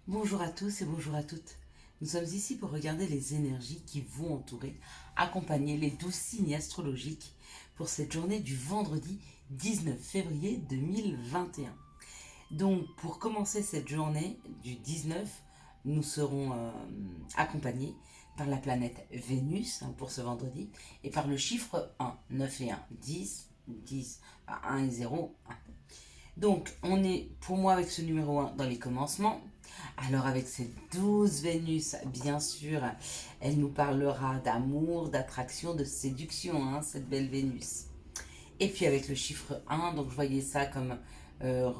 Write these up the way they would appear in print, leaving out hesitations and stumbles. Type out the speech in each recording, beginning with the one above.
Bonjour à tous et bonjour à toutes. Nous sommes ici pour regarder les énergies qui vont entourer, accompagner les 12 signes astrologiques pour cette journée du vendredi 19 février 2021. Donc pour commencer cette journée du 19, nous serons accompagnés par la planète Vénus pour ce vendredi et par le chiffre 1, 9 et 1, 10, 10, 1 et 0, 1. Donc, on est pour moi avec ce numéro 1 dans les commencements. Alors avec ces 12 Vénus, bien sûr, elle nous parlera d'amour, d'attraction, de séduction, hein, cette belle Vénus. Et puis avec le chiffre 1, donc je voyais ça comme euh,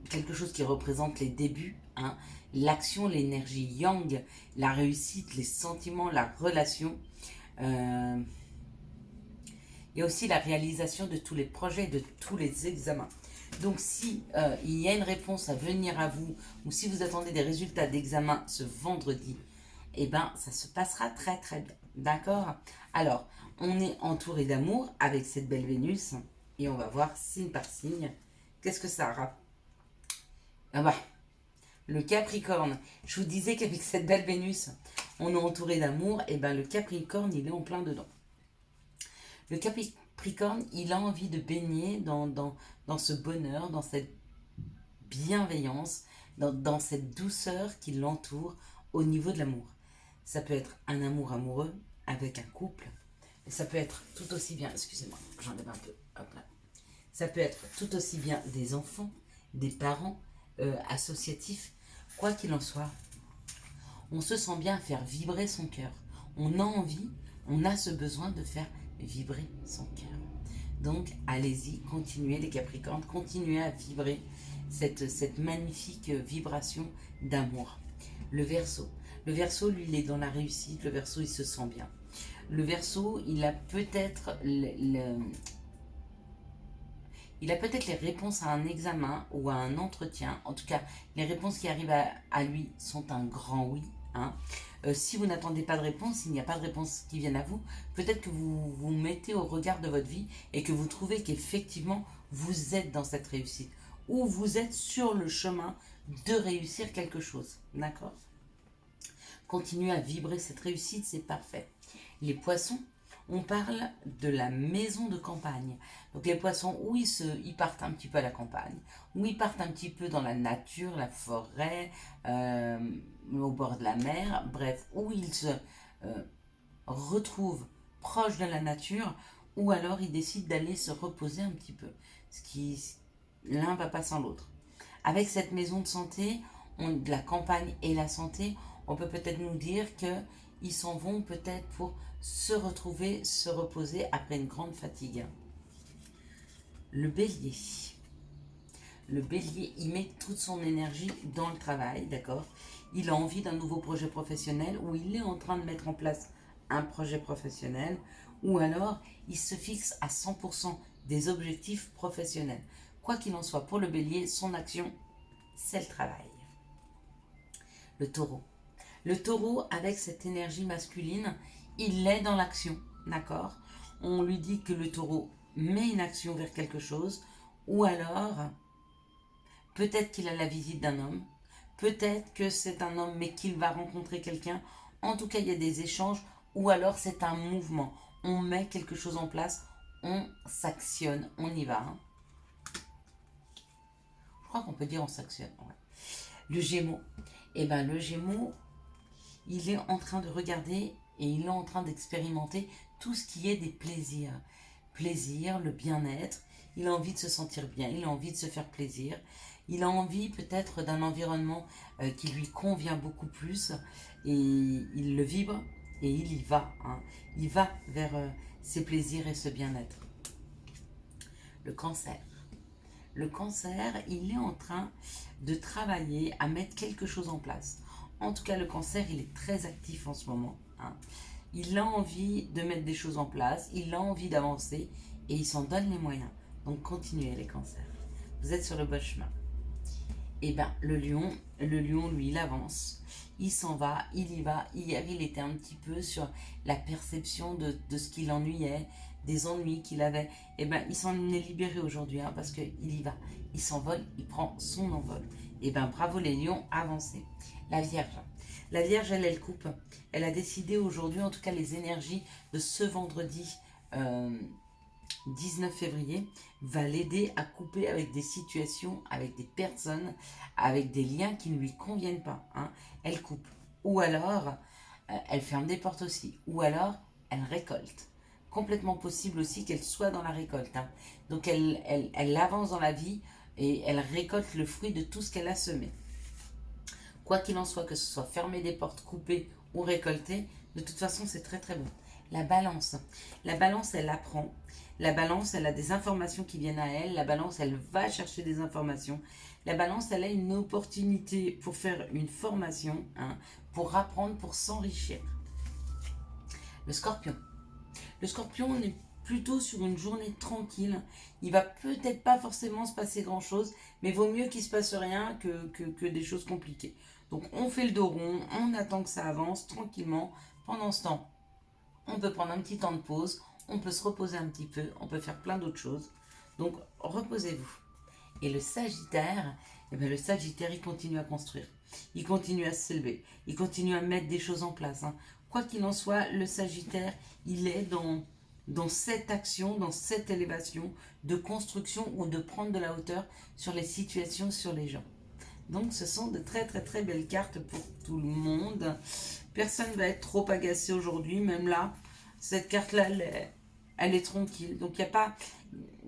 quelque chose qui représente les débuts, hein, l'action, l'énergie yang, la réussite, les sentiments, la relation. Euh, Il y a aussi la réalisation de tous les projets, de tous les examens. Donc si il y a une réponse à venir à vous, ou si vous attendez des résultats d'examen ce vendredi, eh ben ça se passera très très bien. D'accord? Alors, on est entouré d'amour avec cette belle Vénus, et on va voir signe par signe. Qu'est-ce que ça aura? Ah bah, le Capricorne. Je vous disais qu'avec cette belle Vénus, on est entouré d'amour, et ben le Capricorne, il est en plein dedans. Le Capricorne, il a envie de baigner dans ce bonheur, dans cette bienveillance, dans cette douceur qui l'entoure au niveau de l'amour. Ça peut être un amour amoureux avec un couple, et ça peut être tout aussi bien, excusez-moi, j'enlève un peu, hop là. Ça peut être tout aussi bien des enfants, des parents, associatifs, quoi qu'il en soit. On se sent bien à faire vibrer son cœur. On a envie, on a ce besoin de faire vibrer son cœur. Donc allez-y, continuez les Capricornes, continuez à vibrer cette magnifique vibration d'amour. Le Verseau. Le Verseau, lui, il est dans la réussite. Le Verseau, il se sent bien. Le Verseau, il a peut-être les réponses à un examen ou à un entretien. En tout cas, les réponses qui arrivent à lui sont un grand oui. Hein. Si vous n'attendez pas de réponse, s'il n'y a pas de réponse qui vienne à vous, peut-être que vous vous mettez au regard de votre vie et que vous trouvez qu'effectivement, vous êtes dans cette réussite. Ou vous êtes sur le chemin de réussir quelque chose. D'accord? Continuez à vibrer cette réussite, c'est parfait. Les poissons, on parle de la maison de campagne. Donc les poissons, où ils partent un petit peu à la campagne, où ils partent un petit peu dans la nature, la forêt, au bord de la mer, bref, où ils se retrouvent proches de la nature, ou alors ils décident d'aller se reposer un petit peu. Ce qui, l'un va pas sans l'autre. Avec cette maison de santé, de la campagne et la santé, on peut peut-être nous dire qu'ils s'en vont peut-être pour se retrouver, se reposer après une grande fatigue. Le bélier. Le bélier, il met toute son énergie dans le travail, d'accord? Il a envie d'un nouveau projet professionnel ou il est en train de mettre en place un projet professionnel ou alors il se fixe à 100% des objectifs professionnels. Quoi qu'il en soit, pour le bélier, son action, c'est le travail. Le taureau. Le taureau, avec cette énergie masculine, il est dans l'action, d'accord? On lui dit que le taureau met une action vers quelque chose, ou alors, peut-être qu'il a la visite d'un homme, peut-être que c'est un homme mais qu'il va rencontrer quelqu'un. En tout cas, il y a des échanges, ou alors c'est un mouvement. On met quelque chose en place, on s'actionne, on y va. Hein. Je crois qu'on peut dire on s'actionne. Ouais. Le Gémeaux. Eh ben le Gémeaux, il est en train de regarder et il est en train d'expérimenter tout ce qui est des plaisirs. Plaisir, le bien-être, il a envie de se sentir bien, il a envie de se faire plaisir, il a envie peut-être d'un environnement qui lui convient beaucoup plus et il le vibre et il y va. Hein. Il va vers ses plaisirs et ce bien-être. Le cancer. Le cancer, il est en train de travailler à mettre quelque chose en place. En tout cas, le cancer, il est très actif en ce moment. Hein. Il a envie de mettre des choses en place, il a envie d'avancer et il s'en donne les moyens. Donc continuez les cancers. Vous êtes sur le bon chemin. Et bien le lion lui il avance, il s'en va, il y va. Hier il était un petit peu sur la perception de ce qui l'ennuyait, des ennuis qu'il avait. Et bien il s'en est libéré aujourd'hui hein, parce qu'il y va, il s'envole, il prend son envol. Eh bien, bravo les lions, avancez. La Vierge. La Vierge, elle coupe. Elle a décidé aujourd'hui, en tout cas les énergies de ce vendredi 19 février, va l'aider à couper avec des situations, avec des personnes, avec des liens qui ne lui conviennent pas. Hein. Elle coupe. Ou alors, elle ferme des portes aussi. Ou alors, elle récolte. Complètement possible aussi qu'elle soit dans la récolte. Hein. Donc, elle avance dans la vie et elle récolte le fruit de tout ce qu'elle a semé. Quoi qu'il en soit, que ce soit fermer des portes, couper ou récolter, de toute façon, c'est très très bon. La balance. La balance, elle apprend. La balance, elle a des informations qui viennent à elle. La balance, elle va chercher des informations. La balance, elle a une opportunité pour faire une formation, hein, pour apprendre, pour s'enrichir. Le scorpion. Le scorpion, on est plutôt sur une journée tranquille. Il va peut-être pas forcément se passer grand-chose, mais vaut mieux qu'il se passe rien que des choses compliquées. Donc on fait le dos rond, on attend que ça avance tranquillement. Pendant ce temps, on peut prendre un petit temps de pause, on peut se reposer un petit peu, on peut faire plein d'autres choses. Donc reposez-vous. Et le Sagittaire, eh bien, le Sagittaire, il continue à construire. Il continue à s'élever. Il continue à mettre des choses en place. Hein. Quoi qu'il en soit, le Sagittaire, il est dans cette action, dans cette élévation de construction ou de prendre de la hauteur sur les situations, sur les gens. Donc ce sont de très très très belles cartes pour tout le monde. Personne ne va être trop agacé aujourd'hui, même là. Cette carte-là, elle est tranquille. Donc il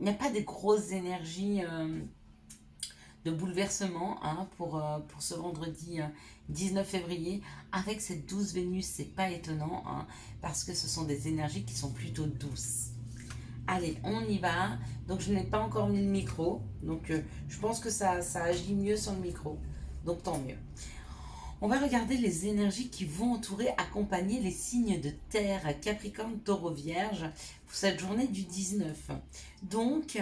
n'y a pas des grosses énergies de bouleversement hein, pour ce vendredi 19 février. Avec cette douce Vénus, c'est pas étonnant hein, parce que ce sont des énergies qui sont plutôt douces. Allez, on y va. Donc, je n'ai pas encore mis le micro. Donc, je pense que ça agit mieux sans le micro. Donc, tant mieux. On va regarder les énergies qui vont entourer, accompagner les signes de terre, Capricorne, Taureau, Vierge, pour cette journée du 19. Donc,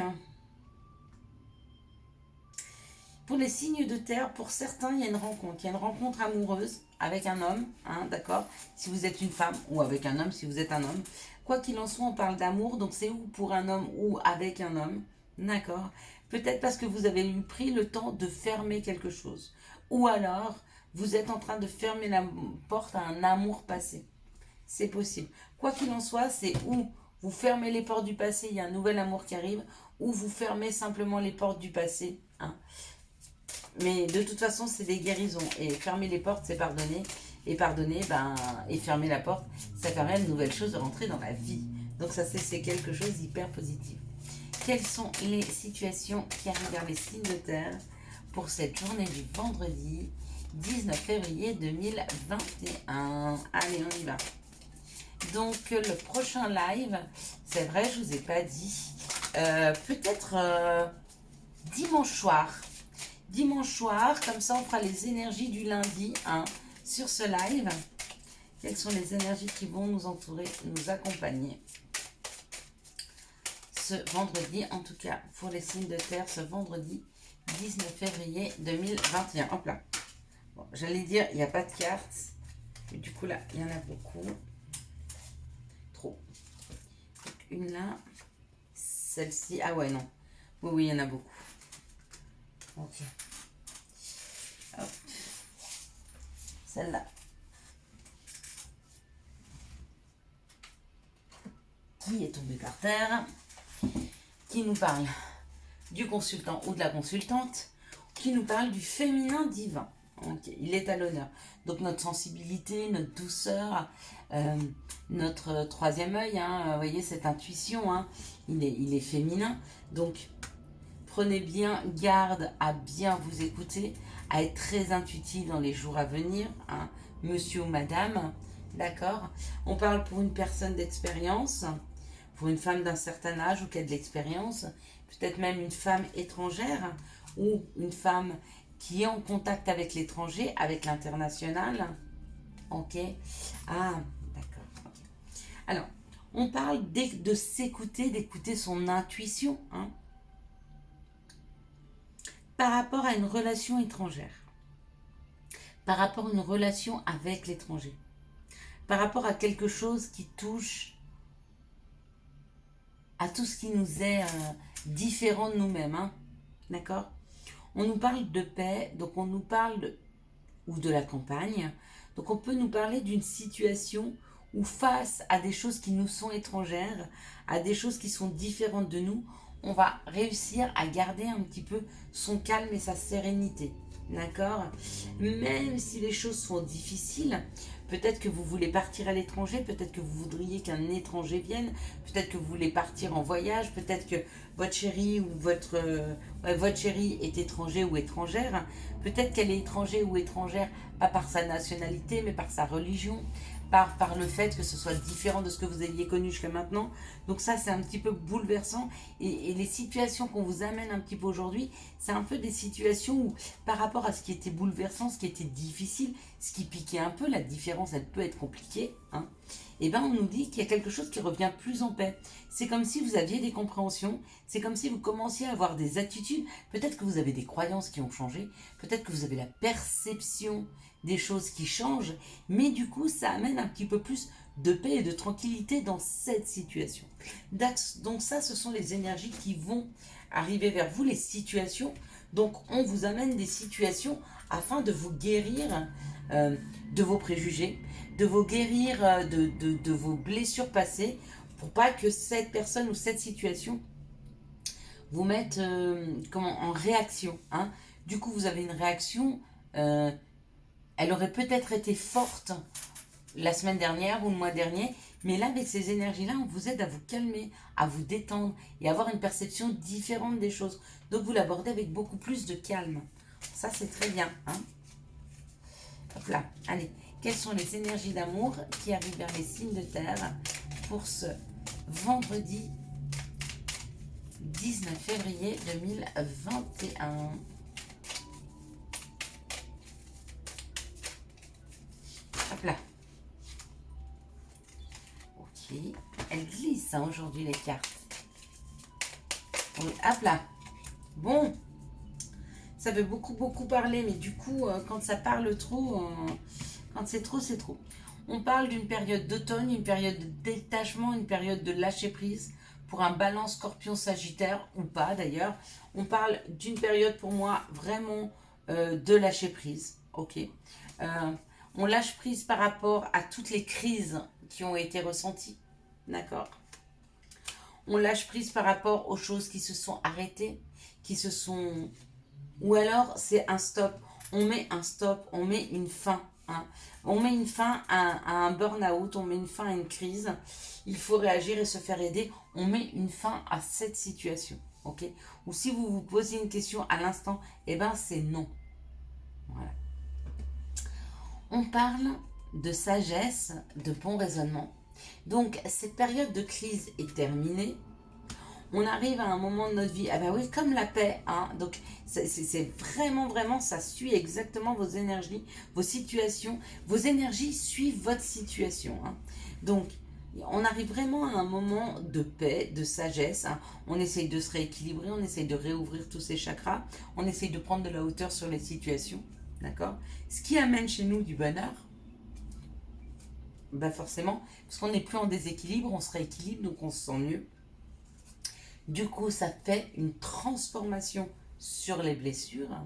pour les signes de terre, pour certains, il y a une rencontre. Il y a une rencontre amoureuse avec un homme, hein, d'accord? Si vous êtes une femme, ou avec un homme, si vous êtes un homme. Quoi qu'il en soit, on parle d'amour, donc c'est ou pour un homme ou avec un homme, d'accord? Peut-être parce que vous avez pris le temps de fermer quelque chose. Ou alors, vous êtes en train de fermer la porte à un amour passé. C'est possible. Quoi qu'il en soit, c'est ou vous fermez les portes du passé, il y a un nouvel amour qui arrive, ou vous fermez simplement les portes du passé, hein. Mais de toute façon, c'est des guérisons. Et fermer les portes, c'est pardonner. Et pardonner, et fermer la porte, ça permet à une nouvelle chose de rentrer dans la vie. Donc ça, c'est quelque chose d'hyper positif. Quelles sont les situations qui arrivent vers les signes de terre pour cette journée du vendredi 19 février 2021? Allez, on y va. Donc, le prochain live, c'est vrai, je ne vous ai pas dit, peut-être dimanche soir. Dimanche soir, comme ça on fera les énergies du lundi hein, sur ce live. Quelles sont les énergies qui vont nous entourer, nous accompagner ce vendredi, en tout cas pour les signes de terre, ce vendredi 19 février 2021. Hop là. Bon, j'allais dire, il n'y a pas de cartes. Mais du coup là, il y en a beaucoup. Trop. Donc, une là. Celle-ci. Ah ouais, non. Oui, oui, il y en a beaucoup. Ok. Hop. Celle-là. Qui est tombée par terre. Qui nous parle du consultant ou de la consultante. Qui nous parle du féminin divin. Okay. Il est à l'honneur. Donc notre sensibilité, notre douceur, notre troisième œil, hein, vous voyez cette intuition, hein, il est féminin. Donc prenez bien garde à bien vous écouter, à être très intuitif dans les jours à venir, hein, monsieur ou madame, d'accord? On parle pour une personne d'expérience, pour une femme d'un certain âge ou qui a de l'expérience, peut-être même une femme étrangère ou une femme qui est en contact avec l'étranger, avec l'international. Ok? Ah, d'accord. Okay. Alors, on parle de s'écouter, d'écouter son intuition, hein, par rapport à une relation étrangère, par rapport à une relation avec l'étranger, par rapport à quelque chose qui touche à tout ce qui nous est différent de nous-mêmes, hein, d'accord? On nous parle de paix, donc on nous parle ou de la campagne. Donc on peut nous parler d'une situation où face à des choses qui nous sont étrangères, à des choses qui sont différentes de nous, on va réussir à garder un petit peu son calme et sa sérénité. D'accord? Même si les choses sont difficiles, peut-être que vous voulez partir à l'étranger, peut-être que vous voudriez qu'un étranger vienne, peut-être que vous voulez partir en voyage, peut-être que votre chérie ou votre chérie est étranger ou étrangère, peut-être qu'elle est étrangère ou étrangère, pas par sa nationalité, mais par sa religion, par le fait que ce soit différent de ce que vous aviez connu jusqu'à maintenant. Donc ça, c'est un petit peu bouleversant. Et les situations qu'on vous amène un petit peu aujourd'hui, c'est un peu des situations où, par rapport à ce qui était bouleversant, ce qui était difficile, ce qui piquait un peu, la différence, elle peut être compliquée, hein, et bien on nous dit qu'il y a quelque chose qui revient plus en paix. C'est comme si vous aviez des compréhensions, c'est comme si vous commenciez à avoir des attitudes, peut-être que vous avez des croyances qui ont changé, peut-être que vous avez la perception des choses qui changent, mais du coup ça amène un petit peu plus de paix et de tranquillité dans cette situation. Donc ça, ce sont les énergies qui vont arriver vers vous, les situations. Donc on vous amène des situations afin de vous guérir de vos préjugés, de vous guérir de vos blessures passées, pour pas que cette personne ou cette situation vous mette en réaction. Hein. Du coup, vous avez une réaction, elle aurait peut-être été forte la semaine dernière ou le mois dernier, mais là, avec ces énergies-là, on vous aide à vous calmer, à vous détendre et à avoir une perception différente des choses. Donc, vous l'abordez avec beaucoup plus de calme. Ça, c'est très bien. Hein. Hop là, allez. Quelles sont les énergies d'amour qui arrivent vers les signes de terre pour ce vendredi 19 février 2021? Hop là. Ok. Elles glissent hein, aujourd'hui les cartes. Oui, hop là. Bon. Ça veut beaucoup parler, mais du coup, quand ça parle trop, quand c'est trop, c'est trop. On parle d'une période d'automne, une période de détachement, une période de lâcher prise pour un balance scorpion-sagittaire ou pas d'ailleurs. On parle d'une période pour moi vraiment de lâcher prise. Ok. On lâche prise par rapport à toutes les crises qui ont été ressenties. D'accord. On lâche prise par rapport aux choses qui se sont arrêtées, qui se sont... Ou alors c'est un stop. On met un stop, on met une fin. Hein. On met une fin à un burn-out, on met une fin à une crise. Il faut réagir et se faire aider. On met une fin à cette situation. Ok. Ou si vous vous posez une question à l'instant, eh ben c'est non. Voilà. On parle de sagesse, de bon raisonnement. Donc cette période de crise est terminée. On arrive à un moment de notre vie, ah ben oui, comme la paix, hein, donc c'est vraiment, ça suit exactement vos énergies, vos situations, vos énergies suivent votre situation, hein. Donc, on arrive vraiment à un moment de paix, de sagesse, hein. On essaye de se rééquilibrer, on essaye de réouvrir tous ces chakras, on essaye de prendre de la hauteur sur les situations, d'accord? Ce qui amène chez nous du bonheur, ben forcément, parce qu'on n'est plus en déséquilibre, on se rééquilibre, donc on se sent mieux. Du coup, ça fait une transformation sur les blessures.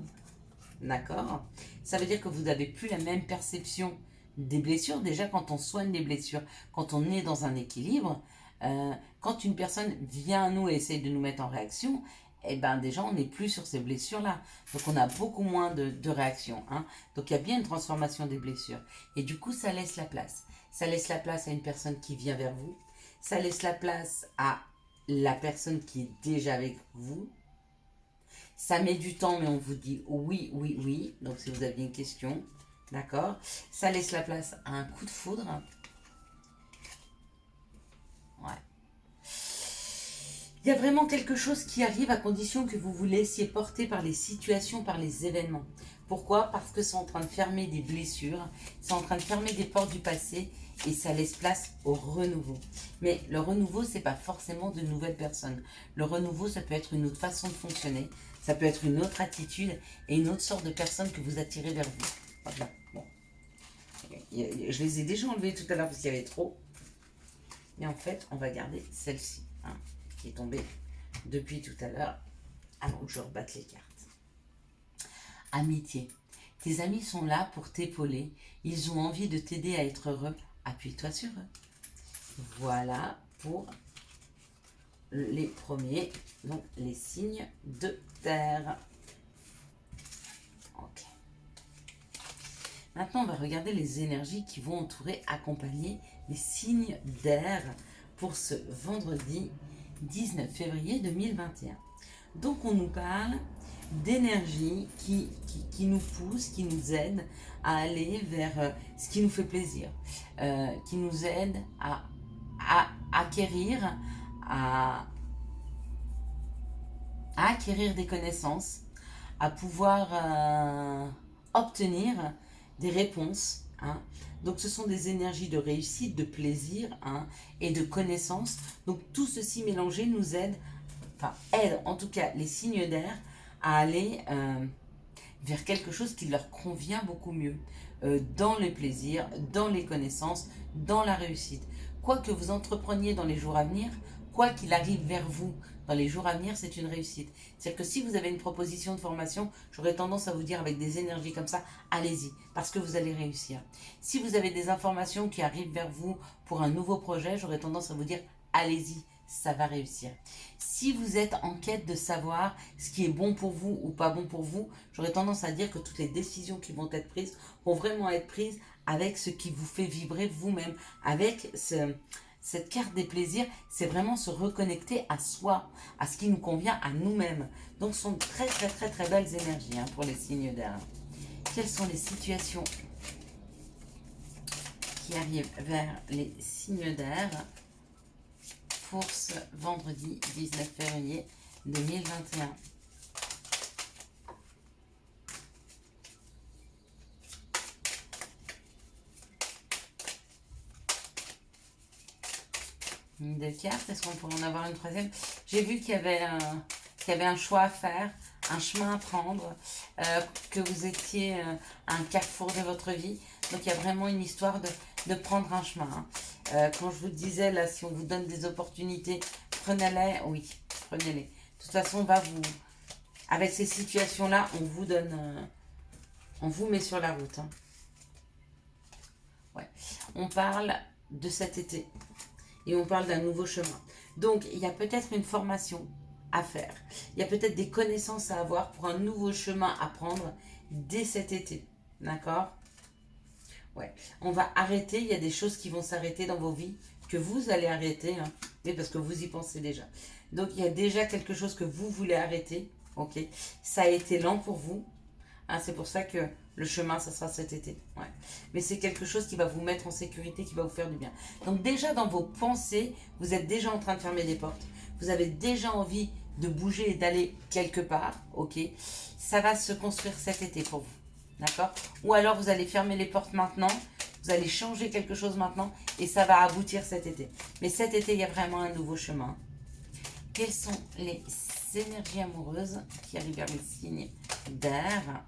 D'accord? Ça veut dire que vous n'avez plus la même perception des blessures. Déjà, quand on soigne les blessures, quand on est dans un équilibre, quand une personne vient à nous et essaye de nous mettre en réaction, eh ben déjà, on n'est plus sur ces blessures-là. Donc, on a beaucoup moins de réactions. Hein? Donc, il y a bien une transformation des blessures. Et du coup, ça laisse la place. Ça laisse la place à une personne qui vient vers vous. Ça laisse la place à la personne qui est déjà avec vous. Ça met du temps, mais on vous dit oui, oui, oui. Donc, si vous aviez une question, d'accord. Ça laisse la place à un coup de foudre. Ouais. Il y a vraiment quelque chose qui arrive à condition que vous vous laissiez porter par les situations, par les événements. Pourquoi? Parce que c'est en train de fermer des blessures, c'est en train de fermer des portes du passé et ça laisse place au renouveau. Mais le renouveau, c'est pas forcément de nouvelles personnes. Le renouveau, ça peut être une autre façon de fonctionner, ça peut être une autre attitude et une autre sorte de personne que vous attirez vers vous. Voilà. Bon. Je les ai déjà enlevés tout à l'heure parce qu'il y avait trop. Mais en fait, on va garder celle-ci, hein, qui est tombée depuis tout à l'heure, avant que je rebatte les cartes. amitié. Tes amis sont là pour t'épauler. Ils ont envie de t'aider à être heureux. Appuie-toi sur eux. Voilà pour les premiers, donc les signes de terre. Ok. Maintenant, on va regarder les énergies qui vont entourer, accompagner les signes d'air pour ce vendredi 19 février 2021. Donc, on nous parle d'énergie qui nous pousse, qui nous aide à aller vers ce qui nous fait plaisir, qui nous aide à acquérir, à acquérir des connaissances, à pouvoir obtenir des réponses. Hein. Donc ce sont des énergies de réussite, de plaisir, hein, et de connaissance. Donc tout ceci mélangé nous aide, enfin aide en tout cas les signes d'air à aller vers quelque chose qui leur convient beaucoup mieux, dans les plaisirs, dans les connaissances, dans la réussite. Quoi que vous entrepreniez dans les jours à venir, quoi qu'il arrive vers vous dans les jours à venir, c'est une réussite. C'est-à-dire que si vous avez une proposition de formation, j'aurais tendance à vous dire avec des énergies comme ça, allez-y, parce que vous allez réussir. Si vous avez des informations qui arrivent vers vous pour un nouveau projet, j'aurais tendance à vous dire, allez-y, ça va réussir. Si vous êtes en quête de savoir ce qui est bon pour vous ou pas bon pour vous, j'aurais tendance à dire que toutes les décisions qui vont être prises vont vraiment être prises avec ce qui vous fait vibrer vous-même, avec cette carte des plaisirs, c'est vraiment se reconnecter à soi, à ce qui nous convient à nous-mêmes. Donc ce sont très très très très belles énergies, hein, pour les signes d'air. Quelles sont les situations qui arrivent vers les signes d'air pour ce vendredi 19 février 2021? Deux cartes, est-ce qu'on pourrait en avoir une troisième? J'ai vu qu'il y avait un choix à faire, un chemin à prendre, que vous étiez à un carrefour de votre vie. Donc il y a vraiment une histoire de prendre un chemin. Hein. Quand je vous disais, là, si on vous donne des opportunités, prenez-les, oui, prenez-les. De toute façon, avec ces situations-là, on vous donne, on vous met sur la route. Hein. Ouais. On parle de cet été. Et on parle d'un nouveau chemin. Donc, il y a peut-être une formation à faire. Il y a peut-être des connaissances à avoir pour un nouveau chemin à prendre dès cet été. D'accord? Ouais. On va arrêter. Il y a des choses qui vont s'arrêter dans vos vies que vous allez arrêter. Hein, mais parce que vous y pensez déjà. Donc, il y a déjà quelque chose que vous voulez arrêter. Ok? Ça a été lent pour vous. Hein, c'est pour ça que le chemin, ça sera cet été. Ouais. Mais c'est quelque chose qui va vous mettre en sécurité, qui va vous faire du bien. Donc déjà, dans vos pensées, vous êtes déjà en train de fermer des portes. Vous avez déjà envie de bouger et d'aller quelque part. Ok. Ça va se construire cet été pour vous. D'accord? Ou alors, vous allez fermer les portes maintenant. Vous allez changer quelque chose maintenant. Et ça va aboutir cet été. Mais cet été, il y a vraiment un nouveau chemin. Quelles sont les énergies amoureuses qui arrivent vers les signes d'air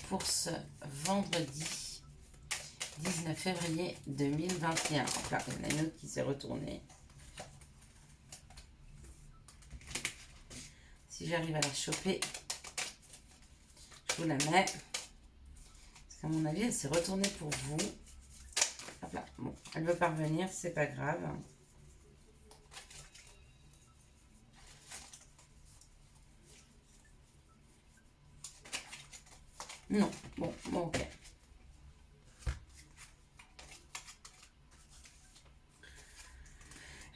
pour ce vendredi 19 février 2021. Enfin, il y en a une autre qui s'est retournée. Si j'arrive à la choper, je vous la mets. Parce qu'à mon avis, elle s'est retournée pour vous. Hop là. Bon, elle veut pas revenir, c'est pas grave. Non, bon, ok.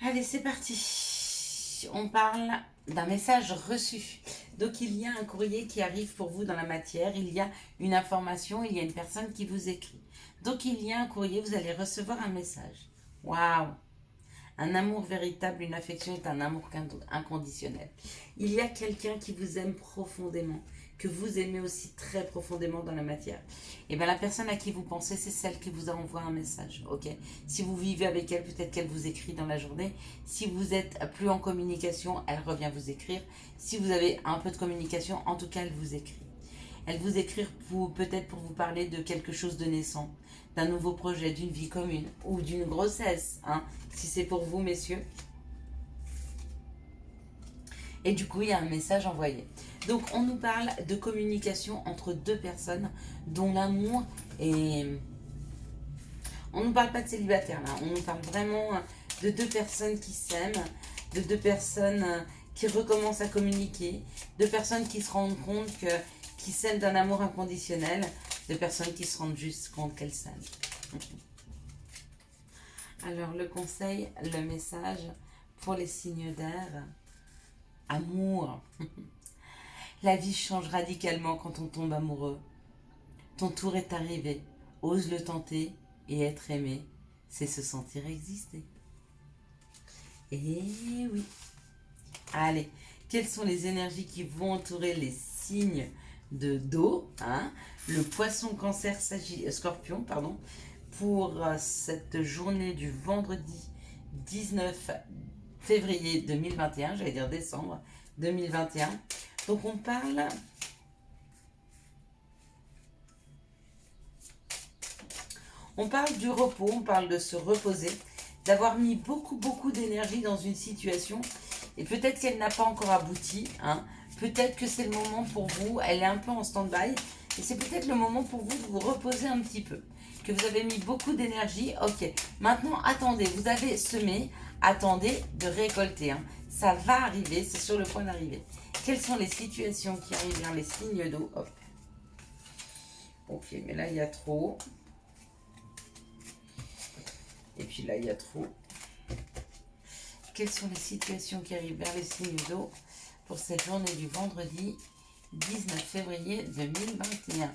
Allez, c'est parti. On parle d'un message reçu. Donc, il y a un courrier qui arrive pour vous dans la matière. Il y a une information, il y a une personne qui vous écrit. Donc, il y a un courrier, vous allez recevoir un message. Waouh! Un amour véritable, une affection est un amour inconditionnel. Il y a quelqu'un qui vous aime profondément, que vous aimez aussi très profondément dans la matière. Et bien la personne à qui vous pensez, c'est celle qui vous a envoyé un message. Ok. Si vous vivez avec elle, peut-être qu'elle vous écrit dans la journée. Si vous êtes plus en communication, elle revient vous écrire. Si vous avez un peu de communication, en tout cas, elle vous écrit. Elle vous écrit peut-être pour vous parler de quelque chose de naissant, d'un nouveau projet, d'une vie commune ou d'une grossesse, hein, si c'est pour vous, messieurs. Et du coup, il y a un message envoyé. Donc, on nous parle de communication entre deux personnes dont l'amour est... On ne nous parle pas de célibataire là, on nous parle vraiment de deux personnes qui s'aiment, de deux personnes qui recommencent à communiquer, de personnes qui se rendent compte qu'ils s'aiment d'un amour inconditionnel, de personnes qui se rendent juste compte qu'elles s'aiment. Alors le conseil, le message pour les signes d'air, amour. La vie change radicalement quand on tombe amoureux. Ton tour est arrivé, ose le tenter et être aimé, c'est se sentir exister. Et oui. Allez, quelles sont les énergies qui vont entourer les signes d'eau, hein, le poisson, cancer, scorpion, pardon, pour cette journée du vendredi 19 février 2021, j'allais dire décembre 2021. Donc on parle du repos, on parle de se reposer, d'avoir mis beaucoup d'énergie dans une situation et peut-être qu'elle n'a pas encore abouti, hein. Peut-être que c'est le moment pour vous, elle est un peu en stand-by et c'est peut-être le moment pour vous de vous reposer un petit peu, que vous avez mis beaucoup d'énergie. Ok, maintenant attendez, vous avez semé, attendez de récolter, hein. Ça va arriver, c'est sur le point d'arriver. Quelles sont les situations qui arrivent vers les signes d'eau? Hop. Ok, mais là il y a trop. Et puis là, il y a trop. Quelles sont les situations qui arrivent vers les signes d'eau pour cette journée du vendredi 19 février 2021?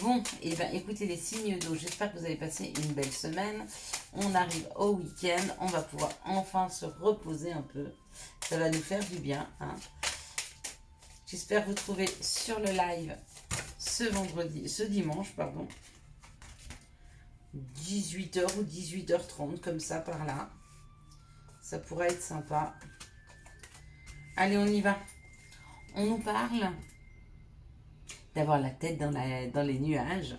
Bon, et bien écoutez les signes d'eau, j'espère que vous avez passé une belle semaine. On arrive au week-end, on va pouvoir enfin se reposer un peu. Ça va nous faire du bien, hein. J'espère vous trouver sur le live ce dimanche, pardon. 18h ou 18h30, comme ça, par là. Ça pourrait être sympa. Allez, on y va. On nous parle d'avoir la tête dans les nuages.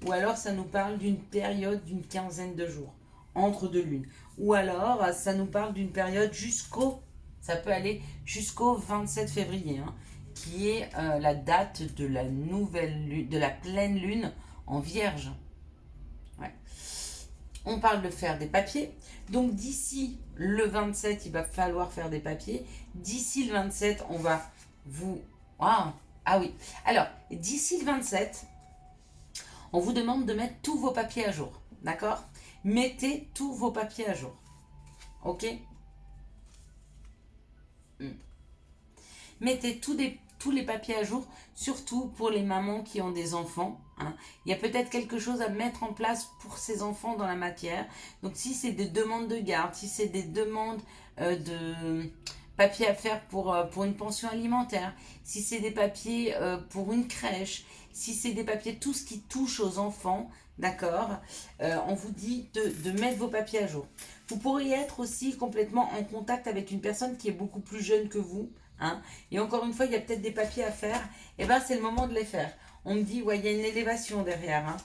Ou alors, ça nous parle d'une période d'une quinzaine de jours, entre deux lunes. Ou alors, ça nous parle d'une période ça peut aller jusqu'au 27 février, hein, qui est la date de la nouvelle lune, de la pleine lune en Vierge. Ouais. On parle de faire des papiers. Donc d'ici le 27, il va falloir faire des papiers. D'ici le 27, on va vous... Ah oui. Alors, d'ici le 27, on vous demande de mettre tous vos papiers à jour. D'accord? Mettez tous vos papiers à jour. Ok? Mettez tous les papiers à jour, surtout pour les mamans qui ont des enfants, hein. Il y a peut-être quelque chose à mettre en place pour ces enfants dans la matière. Donc si c'est des demandes de garde, si c'est des demandes de papiers à faire pour une pension alimentaire, si c'est des papiers pour une crèche, si c'est des papiers, tout ce qui touche aux enfants, d'accord, on vous dit de mettre vos papiers à jour. Vous pourriez être aussi complètement en contact avec une personne qui est beaucoup plus jeune que vous, hein, et encore une fois, il y a peut-être des papiers à faire, et bien c'est le moment de les faire. On me dit, ouais, il y a une élévation derrière, hein.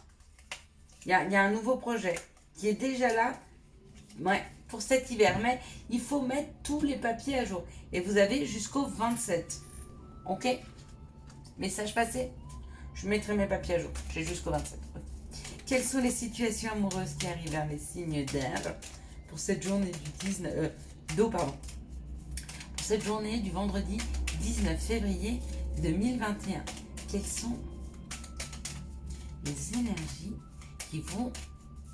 Il y a un nouveau projet qui est déjà là, ouais, pour cet hiver, mais il faut mettre tous les papiers à jour. Et vous avez jusqu'au 27. Ok? Message passé? Je mettrai mes papiers à jour. J'ai jusqu'au 27. Quelles sont les situations amoureuses qui arrivent vers les signes d'air pour cette journée du 19... d'eau, pardon. Pour cette journée du vendredi 19 février 2021. Quelles sont les énergies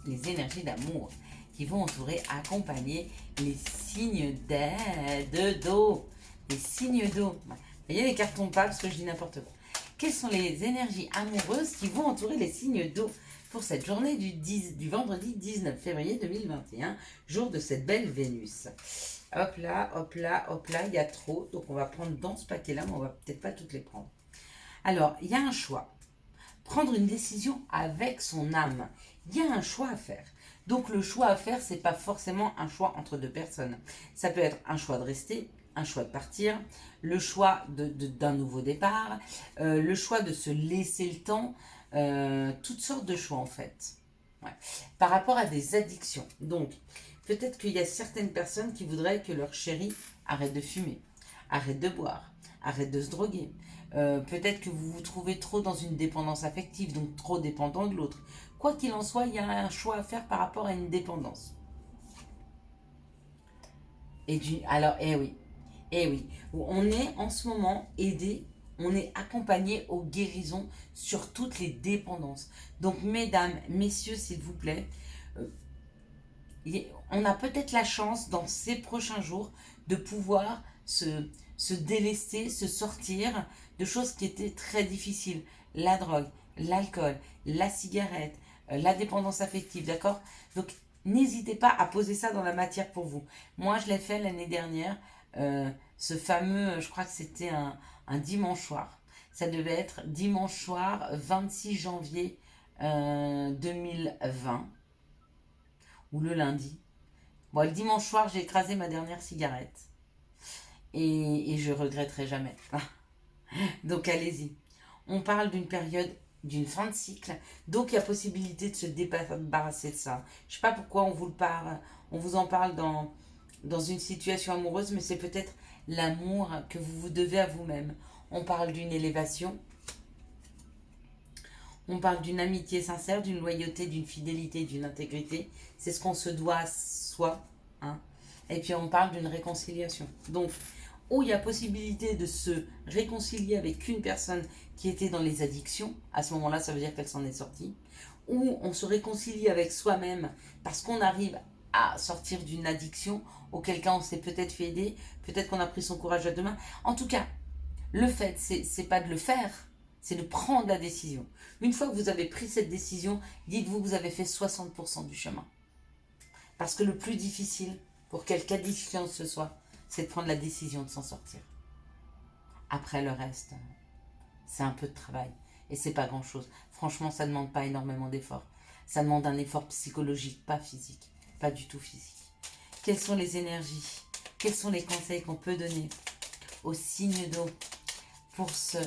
les énergies d'amour qui vont entourer, accompagner les signes d'eau. Les signes d'eau. Il y a les cartons pas parce que je dis n'importe quoi. Quelles sont les énergies amoureuses qui vont entourer les signes d'eau pour cette journée du vendredi 19 février 2021, jour de cette belle Vénus? Hop là, hop là, hop là, il y a trop, donc on va prendre dans ce paquet-là, mais on va peut-être pas toutes les prendre. Alors, il y a un choix. Prendre une décision avec son âme. Il y a un choix à faire. Donc le choix à faire, c'est pas forcément un choix entre deux personnes. Ça peut être un choix de rester, un choix de partir, le choix d'un nouveau départ, le choix de se laisser le temps, toutes sortes de choix en fait. Ouais. Par rapport à des addictions. Donc, peut-être qu'il y a certaines personnes qui voudraient que leur chéri arrête de fumer, arrête de boire, arrête de se droguer. Peut-être que vous vous trouvez trop dans une dépendance affective, donc trop dépendant de l'autre. Quoi qu'il en soit, il y a un choix à faire par rapport à une dépendance. Alors, eh oui, on est en ce moment aidé, on est accompagné aux guérisons sur toutes les dépendances. Donc, mesdames, messieurs, s'il vous plaît, euh, on a peut-être la chance dans ces prochains jours de pouvoir se délester, se sortir de choses qui étaient très difficiles. La drogue, l'alcool, la cigarette, la dépendance affective, d'accord? Donc, n'hésitez pas à poser ça dans la matière pour vous. Moi, je l'ai fait l'année dernière, ce fameux, je crois que c'était un dimanche soir. Ça devait être dimanche soir, 26 janvier 2020, ou le lundi. Bon, le dimanche soir, j'ai écrasé ma dernière cigarette. Et je regretterai jamais. Donc allez-y. On parle d'une période, d'une fin de cycle. Donc il y a possibilité de se débarrasser de ça. Je ne sais pas pourquoi on vous le parle, on vous en parle dans une situation amoureuse, mais c'est peut-être l'amour que vous vous devez à vous-même. On parle d'une élévation. On parle d'une amitié sincère, d'une loyauté, d'une fidélité, d'une intégrité. C'est ce qu'on se doit à soi. Hein. Et puis on parle d'une réconciliation. Donc, où il y a possibilité de se réconcilier avec une personne qui était dans les addictions, à ce moment-là, ça veut dire qu'elle s'en est sortie. Ou on se réconcilie avec soi-même parce qu'on arrive à sortir d'une addiction, auquel cas on s'est peut-être fait aider, peut-être qu'on a pris son courage à deux mains. En tout cas, le fait, c'est pas de le faire, c'est de prendre la décision. Une fois que vous avez pris cette décision, dites-vous que vous avez fait 60% du chemin. Parce que le plus difficile, pour quelque addiction que ce soit, c'est de prendre la décision de s'en sortir. Après le reste, c'est un peu de travail. Et c'est pas grand chose. Franchement, ça ne demande pas énormément d'efforts. Ça demande un effort psychologique, pas physique. Pas du tout physique. Quelles sont les énergies? Quels sont les conseils qu'on peut donner aux signes d'eau pour ce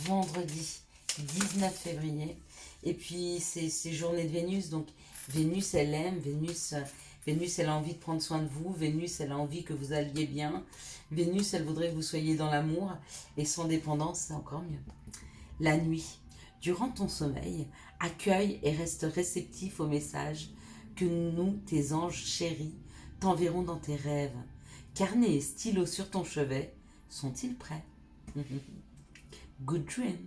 vendredi 19 février? Et puis, c'est journée de Vénus. Donc, Vénus, elle aime. Vénus, elle a envie de prendre soin de vous. Vénus, elle a envie que vous alliez bien. Vénus, elle voudrait que vous soyez dans l'amour. Et sans dépendance, c'est encore mieux. La nuit, durant ton sommeil, accueille et reste réceptif aux messages que nous, tes anges chéris, t'enverrons dans tes rêves. Carnet et stylo sur ton chevet, sont-ils prêts? Good dream.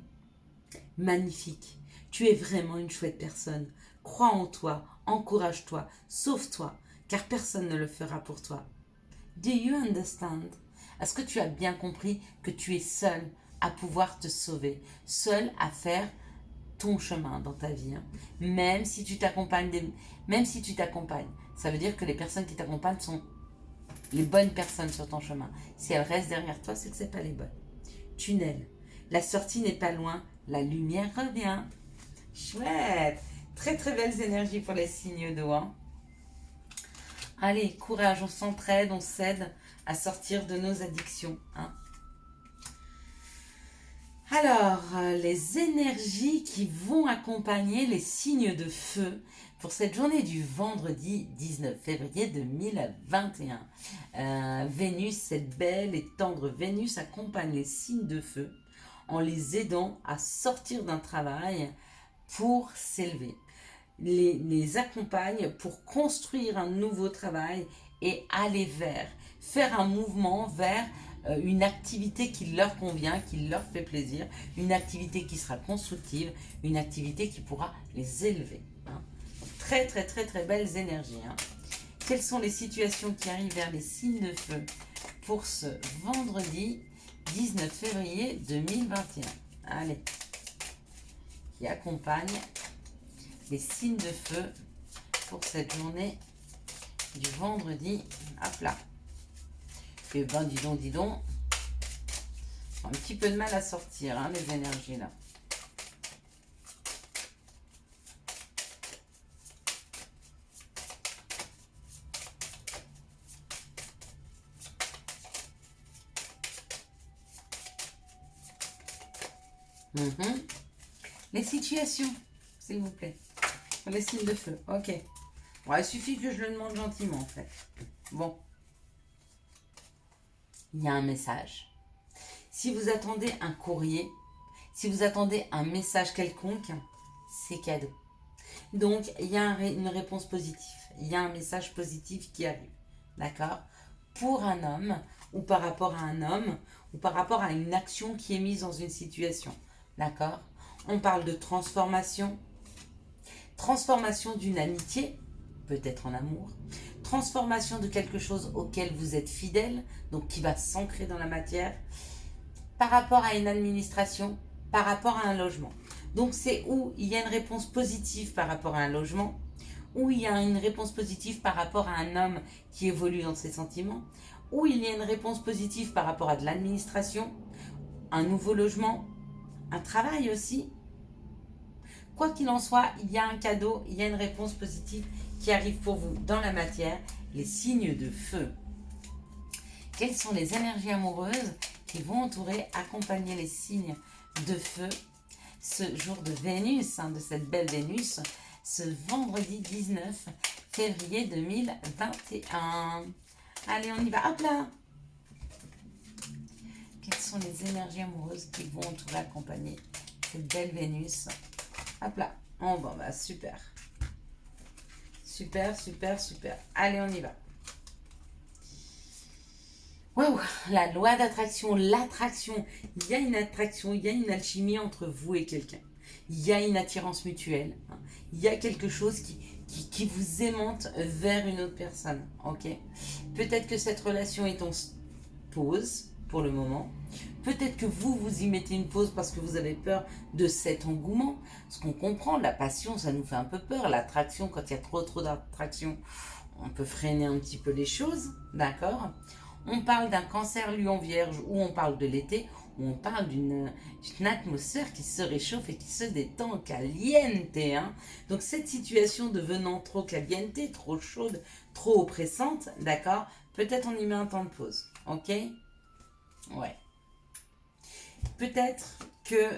Magnifique. Tu es vraiment une chouette personne. Crois en toi, encourage-toi, sauve-toi, car personne ne le fera pour toi. Do you understand? Est-ce que tu as bien compris que tu es seul à pouvoir te sauver, seul à faire ton chemin dans ta vie, hein? Même si tu t'accompagnes, ça veut dire que les personnes qui t'accompagnent sont les bonnes personnes sur ton chemin. Si elles restent derrière toi, c'est que c'est pas les bonnes. Tunnel. La sortie n'est pas loin, la lumière revient. Chouette. Très très belles énergies pour les signes d'eau. Hein. Allez, courage, on s'entraide, on s'aide à sortir de nos addictions. Hein. Alors, les énergies qui vont accompagner les signes de feu pour cette journée du vendredi 19 février 2021. Vénus, cette belle et tendre Vénus accompagne les signes de feu en les aidant à sortir d'un travail pour s'élever. Les accompagne pour construire un nouveau travail et aller faire un mouvement vers une activité qui leur convient, qui leur fait plaisir, une activité qui sera constructive, une activité qui pourra les élever. Hein. Très très très très belles énergies. Hein. Quelles sont les situations qui arrivent vers les signes de feu pour ce vendredi 19 février 2021? Allez, qui accompagne les signes de feu pour cette journée du vendredi. Hop là. Et ben dis donc. Un petit peu de mal à sortir, hein, les énergies là. Les situations, s'il vous plaît. Les signes de feu, ok. Bon, il suffit que je le demande gentiment, en fait. Bon. il y a un message. Si vous attendez un courrier, si vous attendez un message quelconque, c'est cadeau. Donc, il y a une réponse positive. Il y a un message positif qui arrive. D'accord? Pour un homme, ou par rapport à un homme, ou par rapport à une action qui est mise dans une situation. D'accord? On parle de transformation. Transformation d'une amitié, peut-être en amour. Transformation de quelque chose auquel vous êtes fidèle, donc qui va s'ancrer dans la matière. Par rapport à une administration, par rapport à un logement. Donc c'est où il y a une réponse positive par rapport à un logement, où il y a une réponse positive par rapport à un homme qui évolue dans ses sentiments, où il y a une réponse positive par rapport à de l'administration, un nouveau logement, un travail aussi. Quoi qu'il en soit, il y a un cadeau, il y a une réponse positive qui arrive pour vous dans la matière, les signes de feu. Quelles sont les énergies amoureuses qui vont entourer, accompagner les signes de feu ce jour de Vénus, de cette belle Vénus, ce vendredi 19 février 2021. Allez, on y va. Hop là! Quelles sont les énergies amoureuses qui vont entourer, accompagner cette belle Vénus? Hop là. Oh, bon, bah, super. Super, super, super. Allez, on y va. Waouh, la loi d'attraction, l'attraction. Il y a une attraction, il y a une alchimie entre vous et quelqu'un. Il y a une attirance mutuelle. Il y a quelque chose qui vous aimante vers une autre personne. Ok. Peut-être que cette relation est en pause pour le moment. Peut-être que vous y mettez une pause parce que vous avez peur de cet engouement. Ce qu'on comprend, la passion, ça nous fait un peu peur. L'attraction, quand il y a trop d'attraction, on peut freiner un petit peu les choses. D'accord ? On parle d'un cancer lion vierge, ou on parle de l'été, ou on parle d'une atmosphère qui se réchauffe et qui se détend, caliente. Donc cette situation devenant trop caliente, trop chaude, trop oppressante, d'accord, peut-être on y met un temps de pause, ok? Ouais. Peut-être que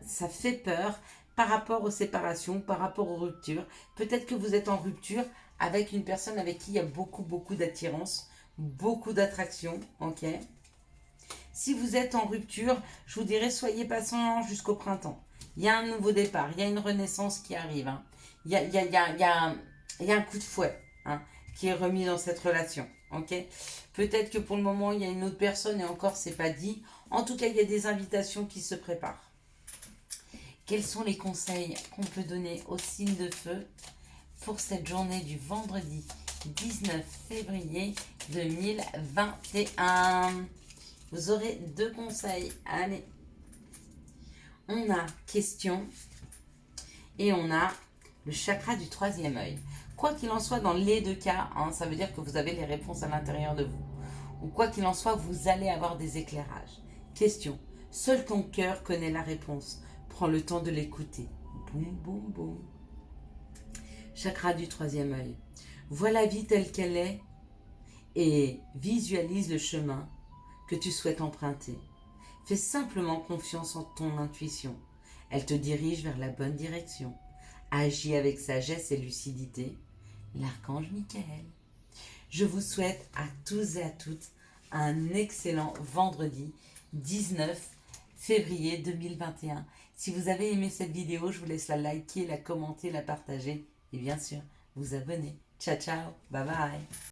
ça fait peur par rapport aux séparations, par rapport aux ruptures. Peut-être que vous êtes en rupture avec une personne avec qui il y a beaucoup d'attirance, beaucoup d'attraction, ok? Si vous êtes en rupture, je vous dirais soyez patient jusqu'au printemps. Il y a un nouveau départ, il y a une renaissance qui arrive. Il y a un coup de fouet qui est remis dans cette relation, ok? Peut-être que pour le moment, il y a une autre personne et encore, c'est pas dit. En tout cas, il y a des invitations qui se préparent. Quels sont les conseils qu'on peut donner aux signes de feu pour cette journée du vendredi 19 février 2021? Vous aurez 2 conseils. Allez. On a question et on a le chakra du 3e œil. Quoi qu'il en soit, dans les 2 cas, ça veut dire que vous avez les réponses à l'intérieur de vous. Ou quoi qu'il en soit, vous allez avoir des éclairages. Question. Seul ton cœur connaît la réponse. Prends le temps de l'écouter. Boum, boum, boum. Chakra du 3e œil. Vois la vie telle qu'elle est et visualise le chemin que tu souhaites emprunter. Fais simplement confiance en ton intuition. Elle te dirige vers la bonne direction. Agis avec sagesse et lucidité. L'archange Michael. Je vous souhaite à tous et à toutes un excellent vendredi 19 février 2021. Si vous avez aimé cette vidéo, je vous laisse la liker, la commenter, la partager et bien sûr vous abonner. Ciao, ciao, bye bye.